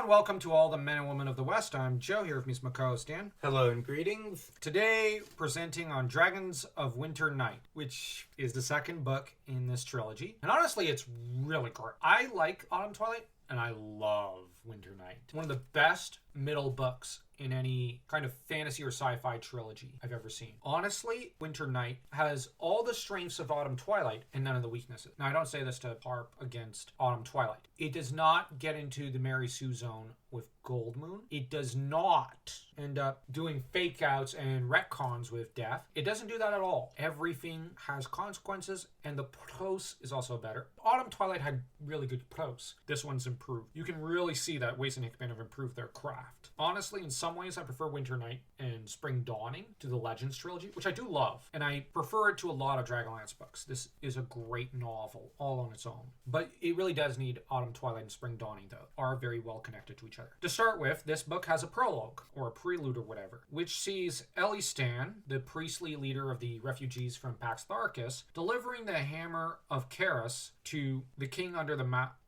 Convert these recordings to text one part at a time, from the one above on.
and welcome to all the men and women of the West. I'm Joe, here with me is my co-host Dan. Hello and greetings. Today, presenting on Dragons of Winter Night, which is the second book in this trilogy. And honestly, it's really great. I like Autumn Twilight, and I love Winter Night. It's one of the best middle books in any kind of fantasy or sci-fi trilogy I've ever seen. Honestly, Winter Night has all the strengths of Autumn Twilight and none of the weaknesses. Now, I don't say this to harp against Autumn Twilight. It does not get into the Mary Sue zone with Gold Moon. It does not end up doing fake outs and retcons with Death. It doesn't do that at all. Everything has consequences, and the prose is also better. Autumn Twilight had really good prose. This one's improved. You can really see that Weiss and Hickman have improved their craft. Honestly, in some ways, I prefer Winter Night and Spring Dawning to the Legends trilogy, which I do love, and I prefer it to a lot of Dragonlance books. This is a great novel, all on its own. But it really does need Autumn Twilight and Spring Dawning, though, are very well connected to each other. To start with, this book has a prologue, or a prelude or whatever, which sees Elistan, the priestly leader of the refugees from Pax Tharkis, delivering the Hammer of Kharas to the king under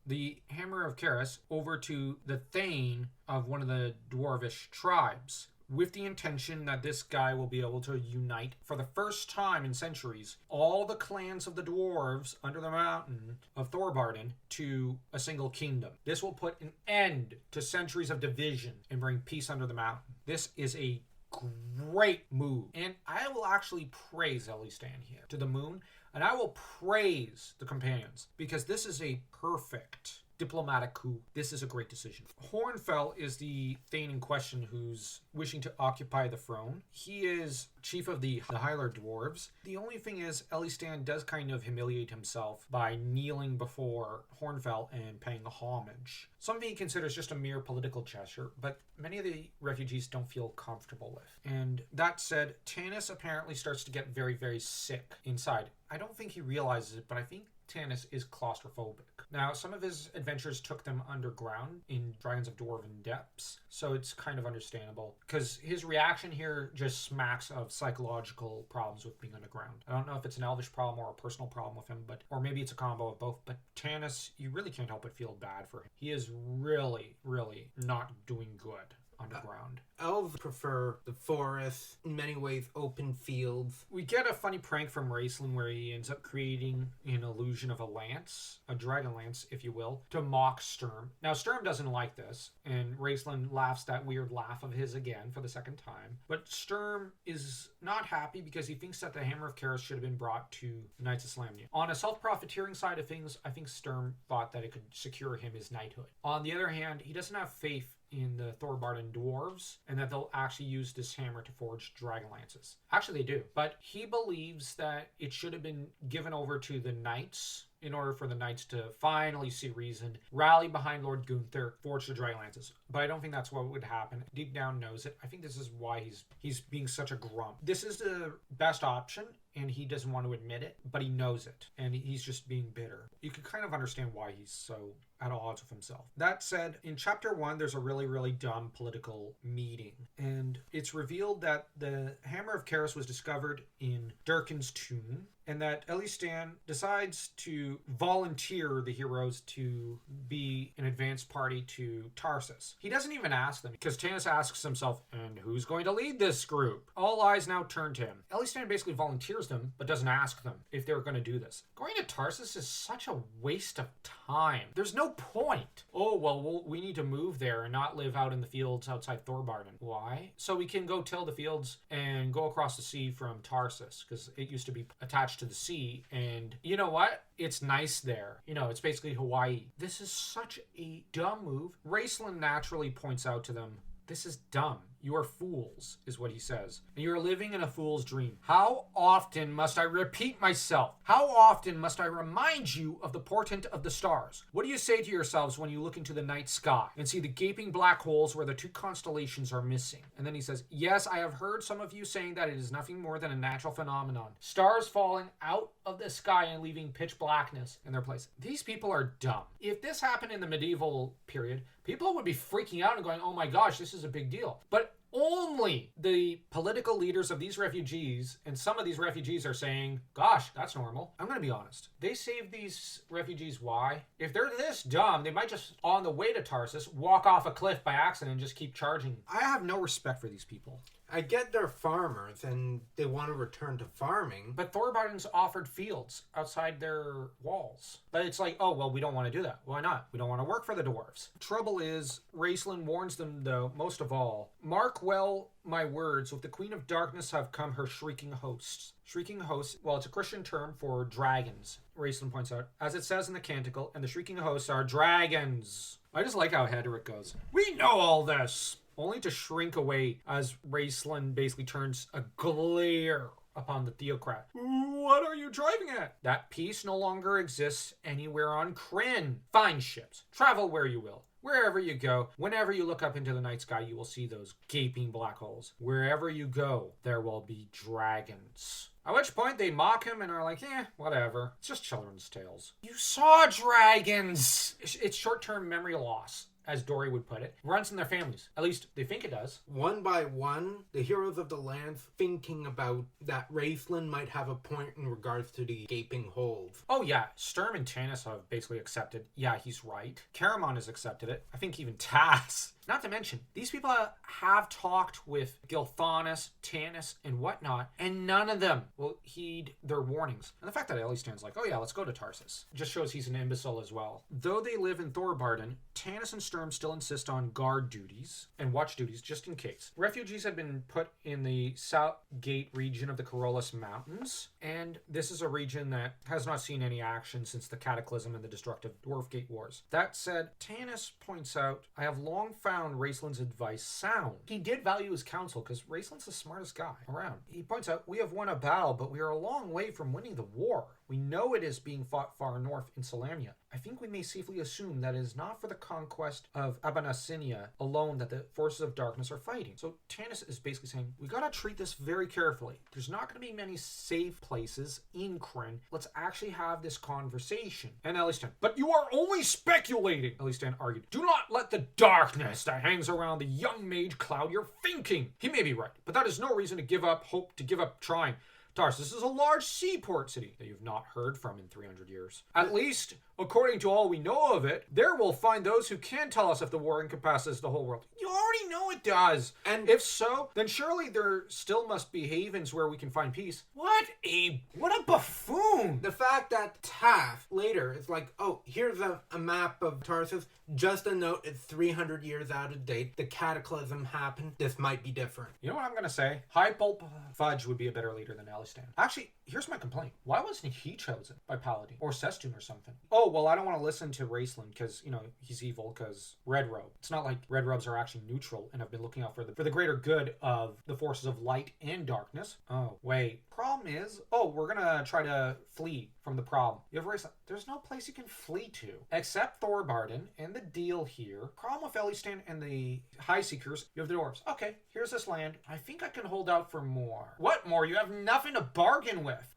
the Hammer of Kharas over to the Thane of one of the dwarvish tribes, with the intention that this guy will be able to unite for the first time in centuries all the clans of the dwarves under the mountain of Thorbarden to a single kingdom. This will put an end to centuries of division and bring peace under the mountain. This is a great move, and I will actually praise Elistan here to the moon, and I will praise the companions, because this is a perfect diplomatic coup. This is a great decision. Hornfell is the Thane in question who's wishing to occupy the throne. He is chief of the Hylar dwarves. The only thing is, Elistan does kind of humiliate himself by kneeling before Hornfell and paying homage. Something he considers just a mere political gesture, but many of the refugees don't feel comfortable with. And that said, Tanis apparently starts to get very, very sick inside. I don't think he realizes it, but I think Tanis is claustrophobic. Now, some of his adventures took them underground in Dragons of Dwarven Depths, so it's kind of understandable, because his reaction here just smacks of psychological problems with being underground. I don't know if it's an elvish problem or a personal problem with him, or maybe it's a combo of both, but Tanis, you really can't help but feel bad for him. He is really, really not doing good underground. Elves prefer the forest, in many ways open fields. We get a funny prank from Raistlin where he ends up creating an illusion of a lance, a Dragonlance, if you will, to mock Sturm. Now, Sturm doesn't like this, and Raistlin laughs that weird laugh of his again for the second time. But Sturm is not happy because he thinks that the Hammer of Kharas should have been brought to the Knights of Slamnia. On a self-profiteering side of things, I think Sturm thought that it could secure him his knighthood. On the other hand, he doesn't have faith in the Thorbarden dwarves, and that they'll actually use this hammer to forge Dragonlances. Actually, they do. But he believes that it should have been given over to the knights in order for the knights to finally see reason, rally behind Lord Gunther, forge the Dragonlances. But I don't think that's what would happen. Deep down knows it. I think this is why he's being such a grump. This is the best option, and he doesn't want to admit it, but he knows it, and he's just being bitter. You can kind of understand why he's so at odds with himself. That said, in chapter 1, there's a really, really dumb political meeting, and it's revealed that the Hammer of Kharas was discovered in Durkin's tomb, and that Elistan decides to volunteer the heroes to be an advanced party to Tarsis. He doesn't even ask them, because Tanis asks himself, and who's going to lead this group? All eyes now turn to him. Elistan basically volunteers them, but doesn't ask them if they're going to do this. Going to Tarsis is such a waste of time. There's no point. Oh, well, we need to move there and not live out in the fields outside Thorbarden. Why? So we can go till the fields and go across the sea from Tarsis, because it used to be attached to the sea, and you know what? It's nice there. You know, it's basically Hawaii. This is such a dumb move. Raistlin naturally points out to them, this is dumb. You are fools, is what he says. And you are living in a fool's dream. How often must I repeat myself? How often must I remind you of the portent of the stars? What do you say to yourselves when you look into the night sky and see the gaping black holes where the two constellations are missing? And then he says, yes, I have heard some of you saying that it is nothing more than a natural phenomenon. Stars falling out of the sky and leaving pitch blackness in their place. These people are dumb. If this happened in the medieval period, people would be freaking out and going, oh my gosh, this is a big deal. But only the political leaders of these refugees, and some of these refugees are saying, gosh, that's normal. I'm going to be honest. They saved these refugees. Why? If they're this dumb, they might just, on the way to Tarsis, walk off a cliff by accident and just keep charging. I have no respect for these people. I get they're farmers and they want to return to farming. But Thorbard's offered fields outside their walls. But it's like, oh, well, we don't want to do that. Why not? We don't want to work for the dwarves. Trouble is, Raistlin warns them, though, most of all, mark well my words, with the Queen of Darkness have come her shrieking hosts. Shrieking hosts, well, it's a Christian term for dragons, Raistlin points out, as it says in the Canticle, and the shrieking hosts are dragons. I just like how Hederick goes, we know all this! Only to shrink away as Raistlin basically turns a glare upon the Theocrat. What are you driving at? That peace no longer exists anywhere on Krynn. Find ships. Travel where you will. Wherever you go, whenever you look up into the night sky, you will see those gaping black holes. Wherever you go, there will be dragons. At which point they mock him and are like, whatever. It's just children's tales. You saw dragons! It's short-term memory loss, as Dory would put it, runs in their families. At least they think it does. One by one, the heroes of the land thinking about that Raistlin might have a point in regards to the gaping holes. Oh yeah, Sturm and Tanis have basically accepted, yeah, he's right. Caramon has accepted it. I think even Tass. Not to mention, these people have talked with Gilthanas, Tanis, and whatnot, and none of them will heed their warnings. And the fact that Elistan's like, oh yeah, let's go to Tarsis, just shows he's an imbecile as well. Though they live in Thorbarden, Tanis and Sturm still insist on guard duties and watch duties just in case. Refugees had been put in the South Gate region of the Corollas Mountains, and this is a region that has not seen any action since the Cataclysm and the destructive Dwarfgate Wars. That said, Tanis points out, I have long found Raistlin's advice sound. He did value his counsel because Raistlin's the smartest guy around. He points out, we have won a battle, but we are a long way from winning the war. We know it is being fought far north in Salamia. I think we may safely assume that it is not for the conquest of Abanasinia alone that the forces of darkness are fighting. So Tanis is basically saying, we gotta treat this very carefully. There's not gonna be many safe places in Krynn. Let's actually have this conversation. And Elistan, but you are only speculating, Elistan argued. Do not let the darkness that hangs around the young mage cloud your thinking. He may be right, but that is no reason to give up hope, to give up trying. Tarsis is a large seaport city that you've not heard from in 300 years. At least, according to all we know of it, there we'll find those who can tell us if the war incapacitates the whole world. You already know it does. And if so, then surely there still must be havens where we can find peace. What a buffoon! The fact that Taff later is like, oh, here's a map of Tarsis. Just a note, it's 300 years out of date. The Cataclysm happened. This might be different. You know what I'm going to say? High Pulp Fudge would be a better leader than Elistan. Actually, here's my complaint. Why wasn't he chosen by Paladin? Or Sestun or something? Oh, well, I don't want to listen to Raistlin because, he's evil because Red Robe. It's not like Red Robes are actually neutral and have been looking out for the greater good of the forces of light and darkness. Oh, wait. Problem is, we're going to try to flee from the problem. You have Raistlin. There's no place you can flee to except Thorbarden and the deal here. Problem with Elistan and the High Seekers, you have the dwarves. Okay, here's this land. I think I can hold out for more. What more? You have nothing to bargain with.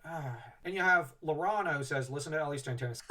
And you have Lorana who says, listen to Elistan Tanis.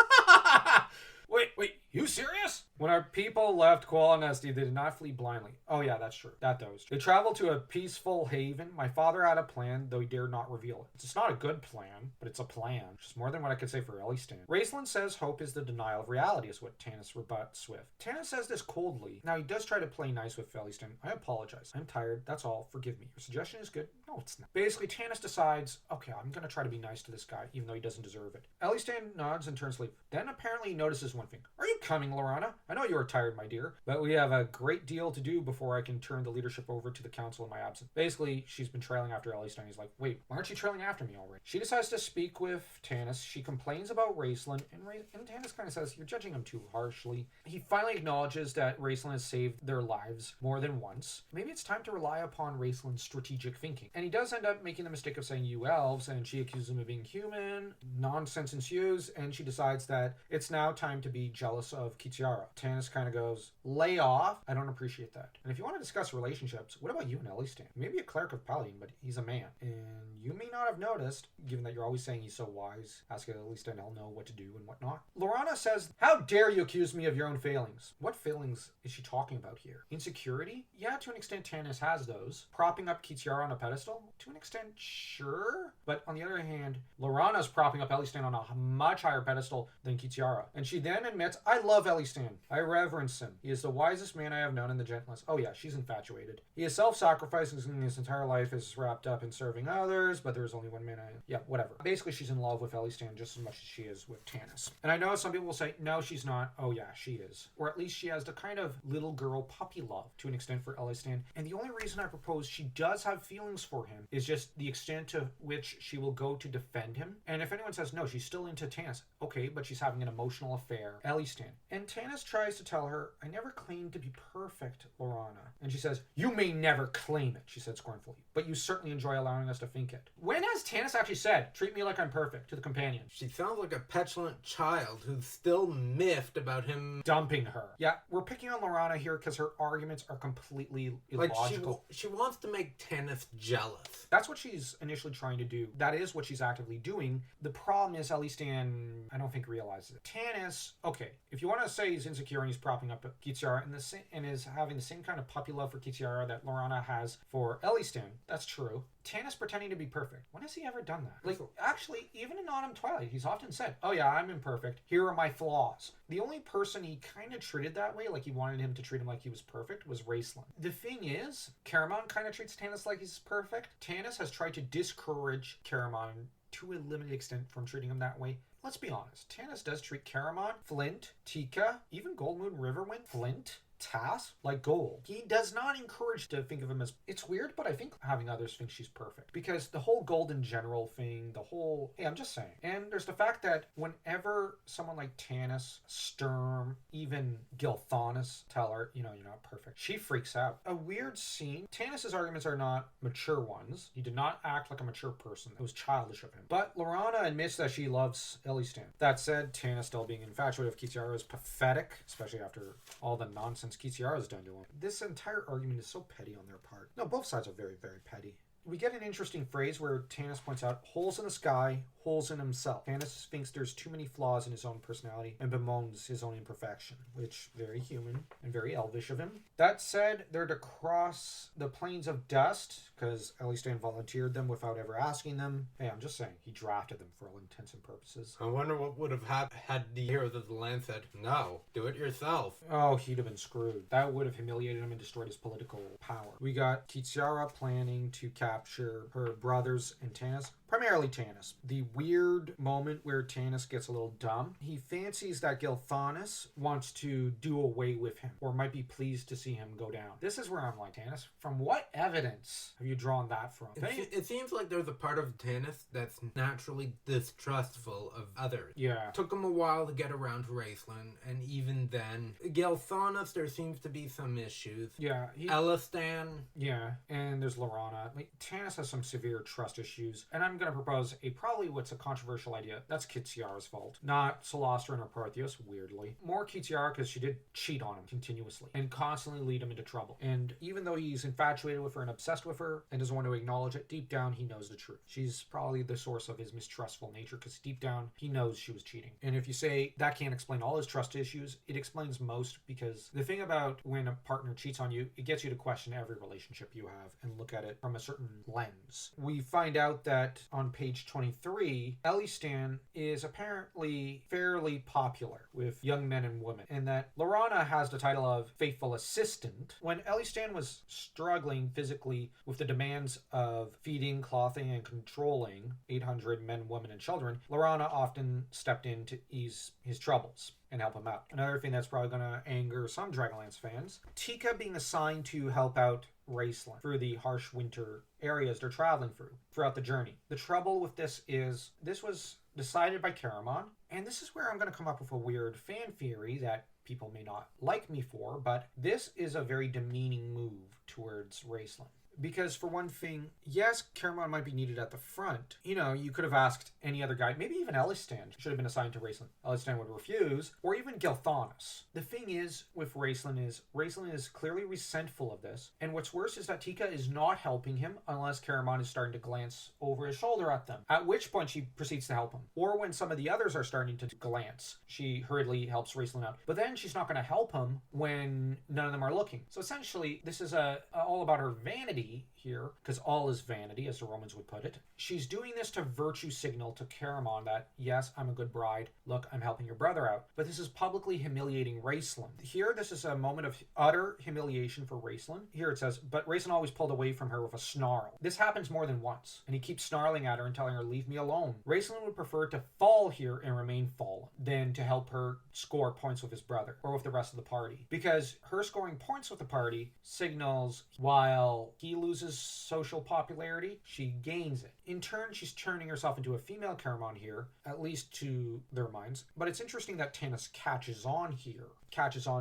Wait, you serious? When our people left Kuala Nesti, they did not flee blindly. Oh yeah, that's true. That does. They traveled to a peaceful haven. My father had a plan, though he dared not reveal it. It's not a good plan, but it's a plan. Which is more than what I could say for Elistan. Raistlin says hope is the denial of reality, is what Tanis rebuts with. Tanis says this coldly. Now, he does try to play nice with Elistan. I apologize. I'm tired. That's all. Forgive me. Your suggestion is good. No, it's not. Basically, Tanis decides, okay, I'm going to try to be nice to this guy, even though he doesn't deserve it. Elistan nods and turns to leave. Then apparently he notices one thing. Are you coming, Lorana? I know you are tired, my dear, but we have a great deal to do before I can turn the leadership over to the council in my absence. Basically, she's been trailing after Elistan. He's like, wait, why aren't you trailing after me already? She decides to speak with Tanis. She complains about Raistlin, and Tanis kind of says, you're judging him too harshly. He finally acknowledges that Raistlin has saved their lives more than once. Maybe it's time to rely upon Raistlin's strategic thinking. And he does end up making the mistake of saying you elves, and she accuses him of being human. Nonsense ensues, and she decides that it's now time to be jealous of Kitiara. Tanis kind of goes, lay off. I don't appreciate that. And if you want to discuss relationships, what about you and Elistan? Maybe a cleric of Paladin, but he's a man. And you may not have noticed, given that you're always saying he's so wise, ask Elistan, he'll know what to do and whatnot. Lorana says, how dare you accuse me of your own failings? What failings is she talking about here? Insecurity? Yeah, to an extent Tanis has those. Propping up Kitiara on a pedestal? To an extent, sure. But on the other hand, Lorana's propping up Elistan on a much higher pedestal than Kitiara. And she then admits, I love Elistan. I reverence him. He is the wisest man I have known and the gentlest. Oh yeah, she's infatuated. He is self-sacrificing, and his entire life is wrapped up in serving others, but there's only one man Yeah, whatever. Basically, she's in love with Elistan just as much as she is with Tanis. And I know some people will say, no, she's not. Oh yeah, she is. Or at least she has the kind of little girl puppy love to an extent for Elistan. And the only reason I propose she does have feelings for him is just the extent to which she will go to defend him. And if anyone says, no, she's still into Tanis, okay, but she's having an emotional affair, Elistan. And Tanis tries to tell her, I never claimed to be perfect, Lorana. And she says, you may never claim it, she said scornfully, but you certainly enjoy allowing us to think it. When has Tanis actually said, treat me like I'm perfect, to the companion? She sounds like a petulant child who's still miffed about him dumping her. Yeah, we're picking on Lorana here because her arguments are completely illogical. Like she wants to make Tanis jealous. That's what she's initially trying to do. That is what she's actively doing. The problem is Elistan, I don't think, realizes it. Tanis, okay, if you want to say he's insecure and he's propping up Kitiara and is having the same kind of puppy love for Kitiara that Lorana has for Elistan, that's true. Tanis pretending to be perfect. When has he ever done that? Like, actually, even in Autumn Twilight, he's often said, oh yeah, I'm imperfect. Here are my flaws. The only person he kind of treated that way, like he wanted him to treat him like he was perfect, was Raistlin. The thing is, Caramon kind of treats Tanis like he's perfect. Tanis has tried to discourage Caramon to a limited extent from treating him that way. Let's be honest, Tanis does treat Caramon, Flint, Tika, even Goldmoon Riverwind, Flint, Tass, like gold. He does not encourage to think of him as, it's weird, but I think having others think she's perfect. Because the whole gold in general thing, the whole, hey, I'm just saying. And there's the fact that whenever someone like Tanis, Sturm, even Gilthanas tell her, you know, you're not perfect, she freaks out. A weird scene. Tanis's arguments are not mature ones. He did not act like a mature person. It was childish of him. But Lorana admits that she loves Elistan. That said, Tanis still being infatuated with Kitiara is pathetic, especially after all the nonsense Kitiara's done to him. This entire argument is so petty on their part. No, both sides are very, very petty. We get an interesting phrase where Tanis points out holes in the sky, holes in himself. Tanis thinks there's too many flaws in his own personality and bemoans his own imperfection, which very human and very elvish of him. That said, they're to cross the plains of dust because Elistan volunteered them without ever asking them. Hey, I'm just saying, he drafted them for all intents and purposes. I wonder what would have had the heroes of the land said, no, do it yourself. Oh, he'd have been screwed. That would have humiliated him and destroyed his political power. We got Kitiara planning to capture her brothers and Tanis. Primarily Tanis. The weird moment where Tanis gets a little dumb. He fancies that Gilthanas wants to do away with him, or might be pleased to see him go down. This is where I'm like, Tanis, from what evidence have you drawn that from? It seems like there's a part of Tanis that's naturally distrustful of others. Yeah. Took him a while to get around to Raistlin, and even then, Gilthanas, there seems to be some issues. Yeah. Elistan. Yeah, and there's Lorana. Like, Tanis has some severe trust issues, and I'm going to propose probably what's a controversial idea. That's Kitiara's fault, not Solastran or Parthios, weirdly. More Kitiara because she did cheat on him continuously and constantly lead him into trouble. And even though he's infatuated with her and obsessed with her and doesn't want to acknowledge it, deep down he knows the truth. She's probably the source of his mistrustful nature because deep down he knows she was cheating. And if you say that can't explain all his trust issues, it explains most, because the thing about when a partner cheats on you, it gets you to question every relationship you have and look at it from a certain lens. We find out that on page 23, Elistan is apparently fairly popular with young men and women, and that Lorana has the title of faithful assistant. When Elistan was struggling physically with the demands of feeding, clothing, and controlling 800 men, women, and children, Lorana often stepped in to ease his troubles and help him out. Another thing that's probably going to anger some Dragonlance fans, Tika being assigned to help out Raistlin through the harsh winter areas they're traveling through throughout the journey. The trouble with this is this was decided by Caramon, and this is where I'm going to come up with a weird fan theory that people may not like me for, but this is a very demeaning move towards Raistlin. Because for one thing, yes, Caramon might be needed at the front. You know, you could have asked any other guy, maybe even Elistan should have been assigned to Raceland. Elistan would refuse, or even Gilthanas. The thing is with Raceland is clearly resentful of this, and what's worse is that Tika is not helping him unless Caramon is starting to glance over his shoulder at them, at which point she proceeds to help him. Or when some of the others are starting to glance, she hurriedly helps Raceland out. But then she's not going to help him when none of them are looking. So essentially, this is all about her vanity here, because all is vanity, as the Romans would put it. She's doing this to virtue signal to Caramon that, yes, I'm a good bride. Look, I'm helping your brother out. But this is publicly humiliating Raceland. Here, this is a moment of utter humiliation for Raceland. Here it says, but Raceland always pulled away from her with a snarl. This happens more than once, and he keeps snarling at her and telling her, leave me alone. Raceland would prefer to fall here and remain fallen than to help her score points with his brother or with the rest of the party. Because her scoring points with the party signals while he loses social popularity, she gains it. In turn, she's turning herself into a female Caramon here, at least to their minds. But it's interesting that Tanis catches on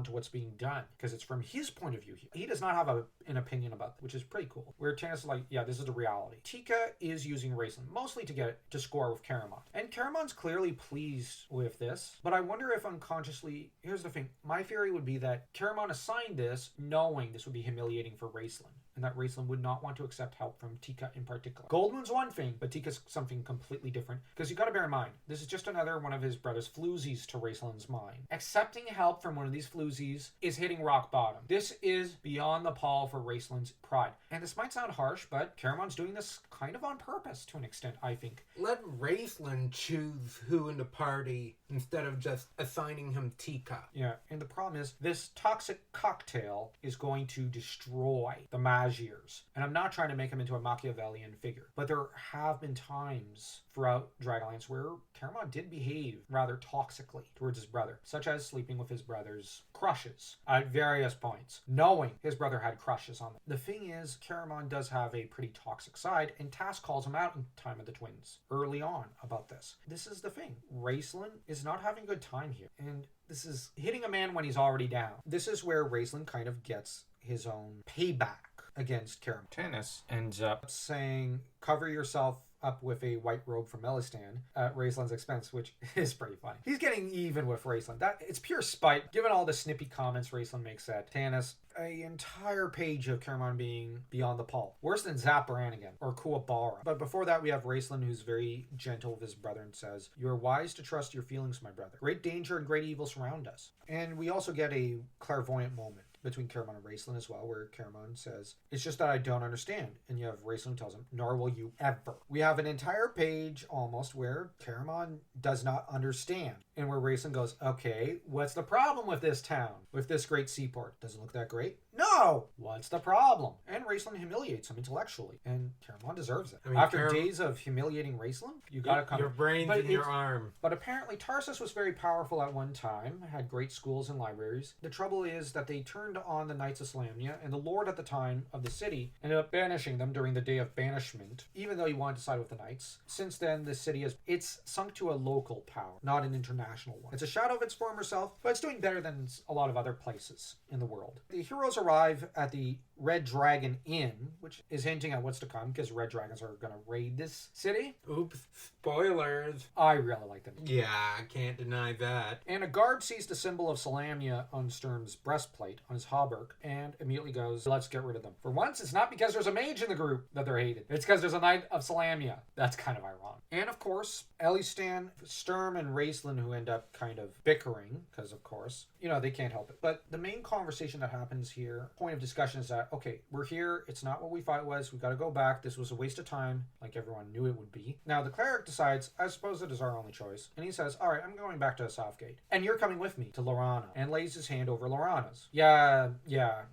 to what's being done, because it's from his point of view. He does not have an opinion about it, which is pretty cool. Where Tanis is like, yeah, this is the reality. Tika is using Raceland mostly to score with Caramon. And Caramon's clearly pleased with this, but I wonder if unconsciously, here's the thing, my theory would be that Caramon assigned this knowing this would be humiliating for Raceland, and that Raceland would not want to accept help from Tika in particular. Goldmoon's one thing, but Tika's something completely different, because you gotta bear in mind, this is just another one of his brother's floozies to Raceland's mind. Accepting help from one of these floozies is hitting rock bottom. This is beyond the pall for Raceland's pride. And this might sound harsh, but Caramon's doing this kind of on purpose to an extent, I think. Let Raceland choose who in the party instead of just assigning him Tika. Yeah, and the problem is this toxic cocktail is going to destroy the Magiers. And I'm not trying to make him into a Machiavellian figure, but there have been times throughout Dragonlance where Caramon did behave rather toxically towards his brother, such as sleeping with his brother's crushes at various points, knowing his brother had crushes on them. The thing is, Caramon does have a pretty toxic side, and Tass calls him out in Time of the Twins early on about this. This is the thing. Raceland is not having a good time here, and this is hitting a man when he's already down. This is where Raceland kind of gets his own payback against Caramon. Tanis ends up saying, cover yourself up with a white robe from Elistan at Raceland's expense, which is pretty funny. He's getting even with Raceland. It's pure spite, given all the snippy comments Raceland makes at Tanis. An entire page of Caramon being beyond the pall. Worse than Zaparanigan or Kuwabara. But before that, we have Raceland, who's very gentle with his brother and says, you are wise to trust your feelings, my brother. Great danger and great evil surround us. And we also get a clairvoyant moment between Caramon and Raceland as well, where Caramon says, it's just that I don't understand. And you have Raceland who tells him, nor will you ever. We have an entire page almost where Caramon does not understand. And where Raceland goes, okay, what's the problem with this town? With this great seaport? Doesn't look that great? No! What's the problem? And Raceland humiliates him intellectually. And Caramon deserves it. After days of humiliating Raceland, you gotta come. Your brain's in your arm. But apparently Tarsis was very powerful at one time, had great schools and libraries. The trouble is that they turned on the Knights of Salamnia, and the lord at the time of the city ended up banishing them during the day of banishment, even though he wanted to side with the Knights. Since then, the city it's sunk to a local power, not an international one. It's a shadow of its former self, but it's doing better than a lot of other places in the world. The heroes arrive at the Red Dragon Inn, which is hinting at what's to come, because Red Dragons are going to raid this city. Oops, spoilers. I really like them. Yeah, I can't deny that. And a guard sees the symbol of Salamnia on Sturm's breastplate, on his hauberk, and immediately goes, let's get rid of them. For once, it's not because there's a mage in the group that they're hated. It's because there's a Knight of Salamnia. That's kind of ironic. And of course, Elistan, Sturm, and Raceland, who end up kind of bickering, because of course, they can't help it. But the main conversation that happens here, point of discussion is that, okay, we're here, it's not what we thought it was, we gotta go back, this was a waste of time, like everyone knew it would be. Now the cleric decides, I suppose it is our only choice, and he says, alright, I'm going back to Southgate, and you're coming with me to Lorana, and lays his hand over Lorana's. Yeah,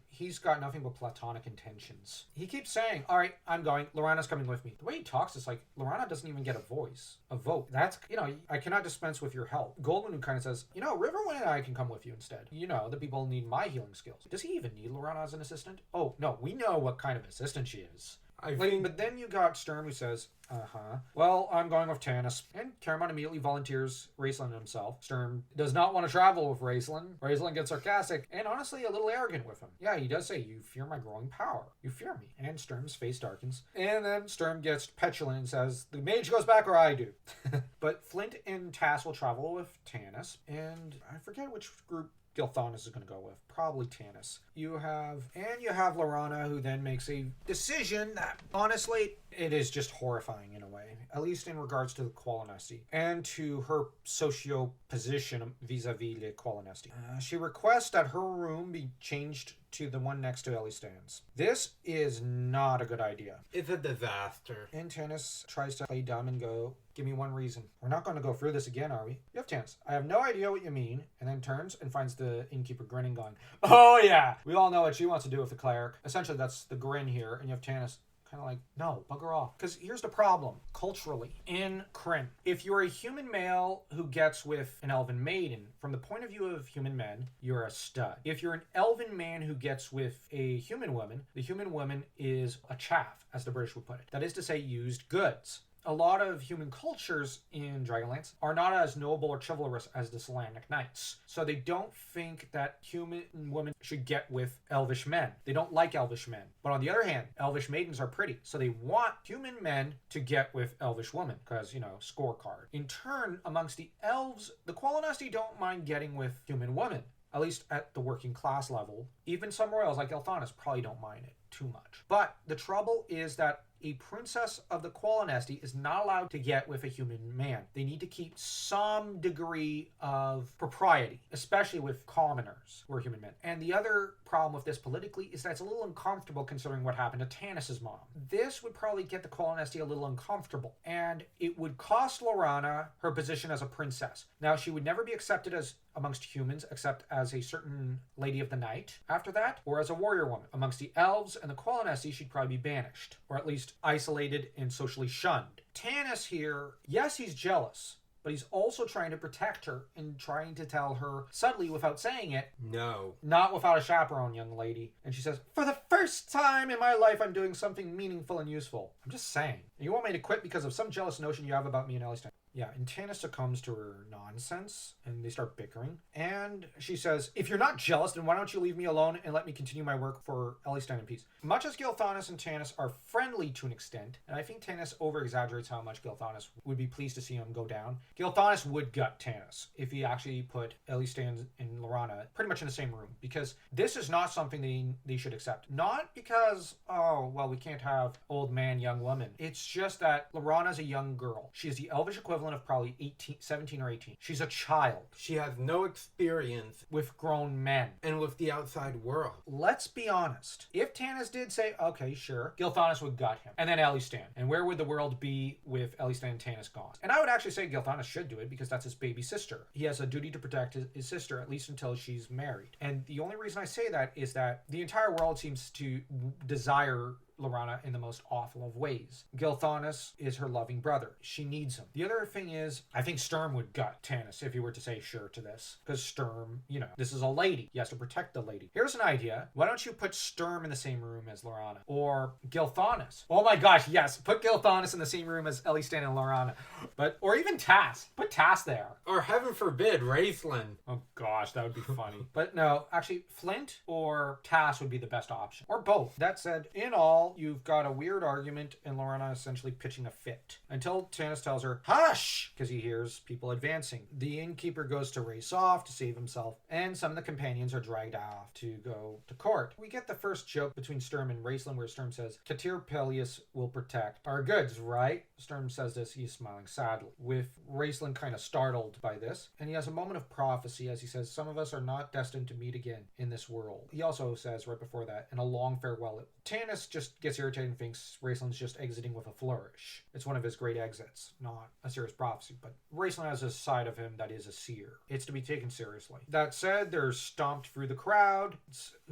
he's got nothing but platonic intentions. He keeps saying, alright, I'm going, Lorana's coming with me. The way he talks is like, Lorana doesn't even get a voice, a vote. That's, I cannot dispense with your help. Goldman, who kind of says, Riverwind and I can come with you instead. The people need my healing skills. Does he even need Lorana as an assistant? Oh, no, we know what kind of assistant she is. But then you got Sturm, who says, well, I'm going with Tanis. And Caramon immediately volunteers Raistlin himself. Sturm does not want to travel with Raistlin. Raistlin gets sarcastic and honestly a little arrogant with him. Yeah, he does say, you fear my growing power. You fear me. And Sturm's face darkens. And then Sturm gets petulant and says, the mage goes back or I do. But Flint and Tass will travel with Tanis. And I forget which group Gilthanas is going to go with. Probably Tanis. You have Lorana, who then makes a decision that, honestly, it is just horrifying in a way. At least in regards to the Qualinesti. And to her socio-position vis-a-vis the Qualinesti. She requests that her room be changed to the one next to Elistan's. This is not a good idea. It's a disaster. And Tanis tries to play dumb and go, give me one reason. We're not going to go through this again, are we? You have Tanis. I have no idea what you mean. And then turns and finds the innkeeper grinning, going, oh yeah, we all know what she wants to do with the cleric. Essentially, that's the grin here. And you have Tanis kind of like, no, bugger off. Because here's the problem, culturally, in Krynn. If you're a human male who gets with an elven maiden, from the point of view of human men, you're a stud. If you're an elven man who gets with a human woman, the human woman is a chaff, as the British would put it. That is to say, used goods. A lot of human cultures in Dragonlance are not as noble or chivalrous as the Solanic Knights. So they don't think that human women should get with elvish men. They don't like elvish men. But on the other hand, elvish maidens are pretty. So they want human men to get with elvish women because, scorecard. In turn, amongst the elves, the Qualinesti don't mind getting with human women. At least at the working class level. Even some royals like Gilthanas probably don't mind it too much. But the trouble is that a princess of the Qualinesti is not allowed to get with a human man. They need to keep some degree of propriety, especially with commoners who are human men. And the other problem with this politically is that it's a little uncomfortable considering what happened to Tanis's mom. This would probably get the Qualinesti a little uncomfortable, and it would cost Lorana her position as a princess. Now, she would never be accepted as amongst humans except as a certain lady of the night after that, or as a warrior woman. Amongst the elves and the Qualinesti, she'd probably be banished, or at least isolated and socially shunned. Tanis here, yes, he's jealous, but he's also trying to protect her and trying to tell her subtly without saying it, no. Not without a chaperone, young lady. And she says, for the first time in my life, I'm doing something meaningful and useful. I'm just saying. And you want me to quit because of some jealous notion you have about me and Elistan? Yeah, and Tanis succumbs to her nonsense, and they start bickering. And she says, if you're not jealous, then why don't you leave me alone and let me continue my work for Elistan in peace? Much as Gilthanas and Tanis are friendly to an extent, and I think Tanis over-exaggerates how much Gilthanas would be pleased to see him go down. Gilthanas would gut Tanis if he actually put Elistan and Lorana pretty much in the same room, because this is not something they should accept. Not because, we can't have old man, young woman. It's just that Lorana's a young girl. She is the elvish equivalent of probably 17 or 18. She's a child. She has no experience with grown men. And with the outside world. Let's be honest. If Tanis did say, okay, sure, Gilthanas would gut him. And then Elistan. And where would the world be with Elistan and Tanis gone? And I would actually say Gilthanas should do it because that's his baby sister. He has a duty to protect his sister, at least until she's married. And the only reason I say that is that the entire world seems to desire Lorana in the most awful of ways. Gilthanas is her loving brother. She needs him. The other thing is, I think Sturm would gut Tanis if he were to say sure to this. Because Sturm, this is a lady. He has to protect the lady. Here's an idea. Why don't you put Sturm in the same room as Lorana? Or Gilthanas. Oh my gosh, yes. Put Gilthanas in the same room as Elistan and Lorana. Or even Tass. Put Tass there. Or heaven forbid, Raistlin. Oh gosh, that would be funny. But no, actually, Flint or Tass would be the best option. Or both. That said, in all, you've got a weird argument and Lorana essentially pitching a fit. Until Tanis tells her, hush! Because he hears people advancing. The innkeeper goes to race off to save himself, and some of the companions are dragged off to go to court. We get the first joke between Sturm and Raistlin where Sturm says, Katir Peleus will protect our goods, right? Sturm says this, he's smiling sadly, with Raistlin kind of startled by this. And he has a moment of prophecy as he says, some of us are not destined to meet again in this world. He also says right before that, in a long farewell. Tanis just gets irritated and thinks Raistlin's just exiting with a flourish. It's one of his great exits, not a serious prophecy, but Raistlin has a side of him that is a seer. It's to be taken seriously. That said, they're stomped through the crowd,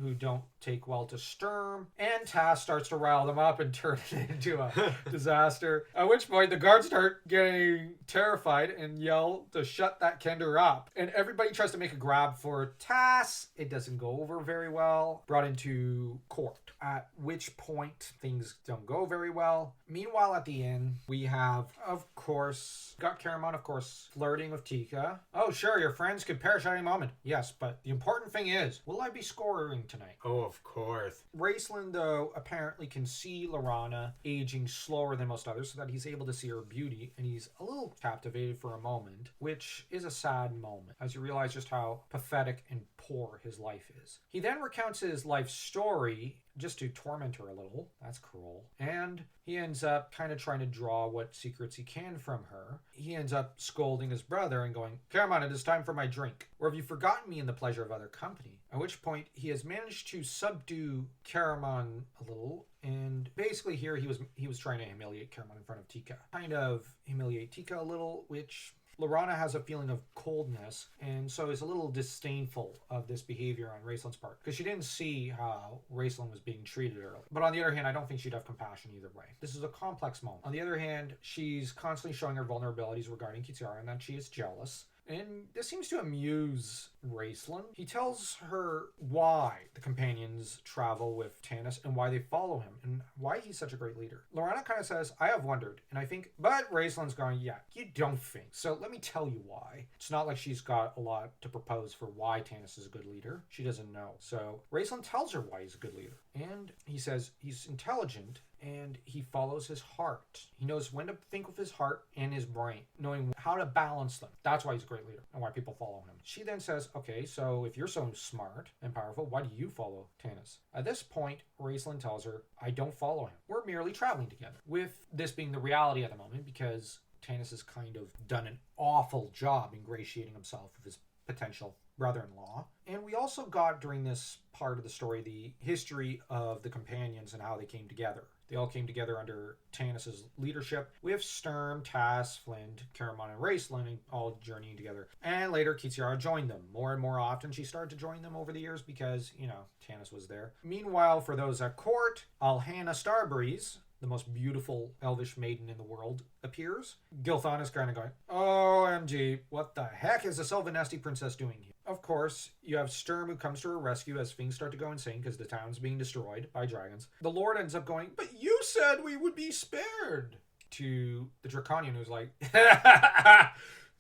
who don't take well to Sturm, and Tass starts to rile them up and turn it into a disaster. At which point, the guards start getting terrified and yell to shut that Kender up. And everybody tries to make a grab for Tass. It doesn't go over very well. Brought into court. At which point, point, things don't go very well. Meanwhile, at the inn, we have, of course, got Caramon, of course, flirting with Tika. Oh, sure, your friends could perish at any moment. Yes, but the important thing is, will I be scoring tonight? Oh, of course. Raceland, though, apparently can see Lorana aging slower than most others, so that he's able to see her beauty, and he's a little captivated for a moment, which is a sad moment, as you realize just how pathetic and poor his life is. He then recounts his life story just to torment her a little. That's cruel. And he ends up kind of trying to draw what secrets he can from her. He ends up scolding his brother and going, Caramon, it is time for my drink. Or have you forgotten me in the pleasure of other company? At which point he has managed to subdue Caramon a little. And basically here he was trying to humiliate Caramon in front of Tika. Kind of humiliate Tika a little, which Lorana has a feeling of coldness, and so is a little disdainful of this behavior on Raceland's part, because she didn't see how Raceland was being treated earlier. But on the other hand, I don't think she'd have compassion either way. This is a complex moment. On the other hand, she's constantly showing her vulnerabilities regarding Kitiara, and that she is jealous. And this seems to amuse Raceland. He tells her why the companions travel with Tanis and why they follow him and why he's such a great leader. Lorana kind of says, I have wondered, and I think, but Raceland's going, yeah, you don't think. So let me tell you why. It's not like she's got a lot to propose for why Tanis is a good leader. She doesn't know. So Raceland tells her why he's a good leader. And he says he's intelligent and he follows his heart. He knows when to think with his heart and his brain, knowing how to balance them. That's why he's a great leader and why people follow him. She then says, okay, so if you're so smart and powerful, why do you follow Tanis? At this point, Raceland tells her, I don't follow him. We're merely traveling together. With this being the reality at the moment, because Tanis has kind of done an awful job ingratiating himself with his potential brother-in-law. And we also got, during this part of the story, the history of the companions and how they came together. They all came together under Tanis's leadership, with Sturm, Tass, Flint, Caramon, and Raceland all journeying together. And later, Kitiara joined them. More and more often, she started to join them over the years because, Tanis was there. Meanwhile, for those at court, Alhana Starbreeze, the most beautiful elvish maiden in the world, appears. Gilthon is kind of going, OMG, what the heck is this Elvenesti princess doing here? Of course, you have Sturm who comes to her rescue as things start to go insane because the town's being destroyed by dragons. The Lord ends up going, but you said we would be spared. To the Draconian who's like,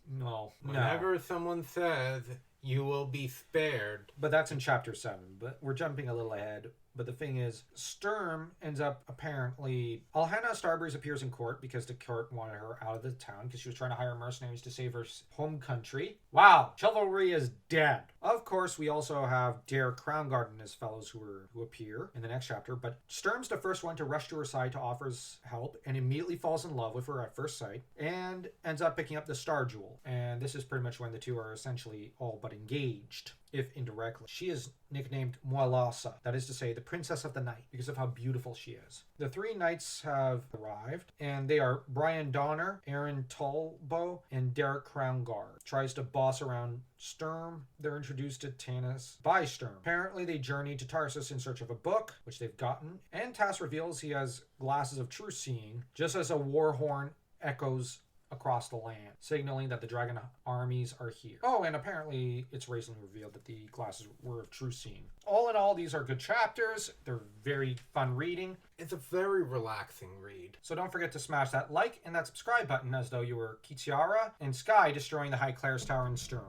no. Whenever someone says you will be spared. But that's in chapter 7, but we're jumping a little ahead. But the thing is, Sturm ends up apparently... Alhana Starbreeze appears in court because the court wanted her out of the town because she was trying to hire mercenaries to save her home country. Wow, chivalry is dead. Of course, we also have Dare Crownguard and his fellows who appear in the next chapter, but Sturm's the first one to rush to her side to offer his help and immediately falls in love with her at first sight and ends up picking up the Star Jewel. And this is pretty much when the two are essentially all but engaged, if indirectly. She is nicknamed Moalasa, that is to say, the Princess of the Night, because of how beautiful she is. The three knights have arrived, and they are Brian Donner, Aaron Talbo, and Derek Crownguard. Tries to boss around Sturm. They're introduced to Tanis by Sturm. Apparently, they journey to Tarsis in search of a book, which they've gotten, and Tass reveals he has glasses of true seeing, just as a war horn echoes across the land, signaling that the dragon armies are here. Oh, and apparently it's recently revealed that the glasses were of true seeing. All in all, these are good chapters. They're very fun reading. It's a very relaxing read. So don't forget to smash that like and that subscribe button as though you were Kitiara and Sky destroying the High Claire's Tower in Sturm.